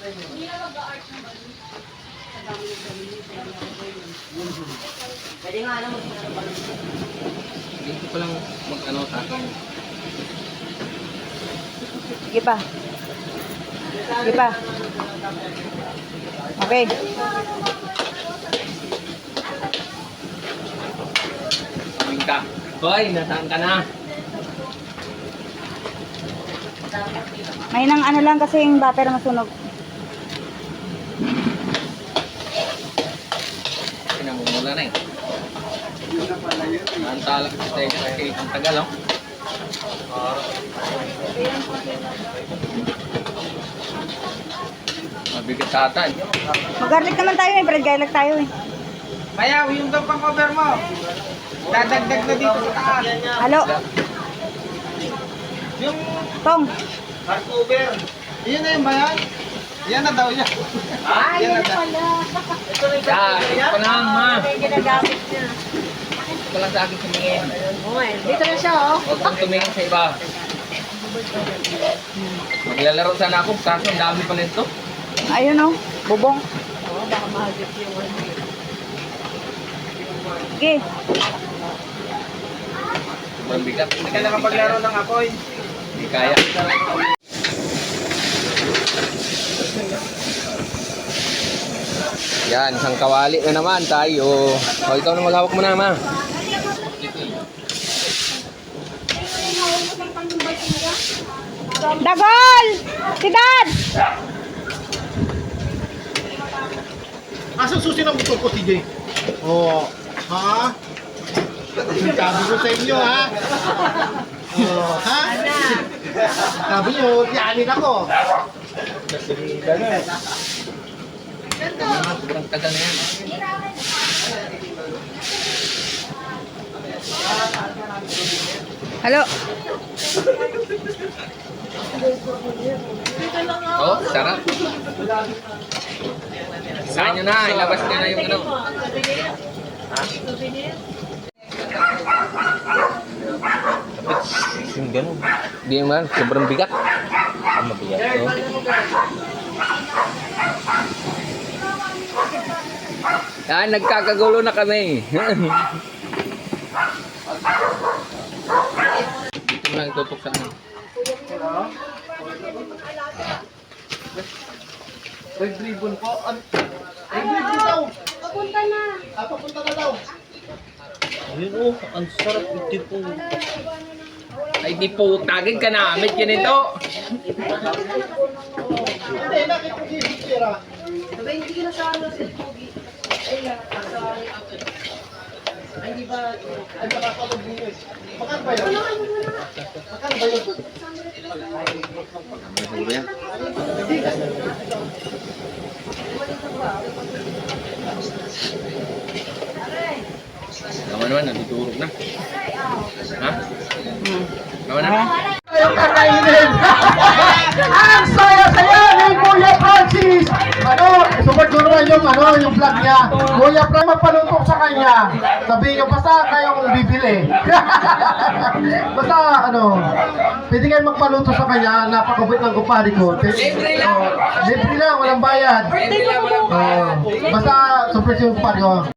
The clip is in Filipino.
Hindi na mag-art ng balo. Pwede nga alam mo sila ng balo. Dito pa lang mag-ano ta. Sige pa. Sige pa. Okay. Kaming ka. Hoy, nasaan ka na? May nang ano lang kasi yung butter masunog. Pinamumula na eh. Antala kasi tayo kasi ang tagal oh. Mabigat sa atan. Mag-garlic naman tayo eh. Bread garlic tayo eh. Mayaw, yung daw pang cover mo. Dadagdag na dito sa taas. Halo. Yung Tong. hard cover. Iyan na yung bayan. Yan na daw yan. Ay, Yan na yun daw. pala. Ito pa lang ma. May ginagamit niya. Ito lang sa akin tumingin. Dito na siya, oh. Huwag kang tumingin sa iba. Maglalaro sana ako, kaso ang dami pa nito. Ayun oh. Bubong. Oh, baka mahagit yung ano. Sige. Sobrang bigat. Hindi ka nakapaglaro ng apoy. Hindi kaya. Yan, isang kawali na naman tayo. O, ikaw na maghawak mo na, ma. Dagol! Si Dad! Asan susi ng motor ko, TJ? Oo. Ha? Sabi ko sa inyo, ha? Oo. Ha? Sabi nyo, yanin ako. Sobrang tagal na yan. Halo. Oh, sarap. Saan nyo na, ilabas nyo na yung ano. Yung gano'n. Di man, sobrang bigat. Ang mabigat. Oh. Yan, nagkakagulo na kami. Dito mo lang itutok sa ano. Red ribbon po. Red ribbon daw. Papunta na. Papunta na daw. Ayun oh, ang sarap ito po. Ay, di po, tagin ka namin ganito. Hindi, nakit ko si Tira. Sabi, hindi ka na sa ano, sa Pogi. Ay, di ba? Ay, nakakapag buwis. Makan ba yun? Makan ba yun? Siguro yan. Naman naman, natutulog na. Ha? Naman na? Yung kakainin! Ang saya-saya ni Kuya Francis! Ano, support ko naman yung vlog niya. Kuya Francis, magpalutok sa kanya. Sabihin niyo, basta kayong bibili. Basta, pwede kayo magpaluto sa kanya. Napakabait ng kupari ko. Libre lang. Libre lang, walang bayad. Hindi lang walang Basta, support yung kupari ko.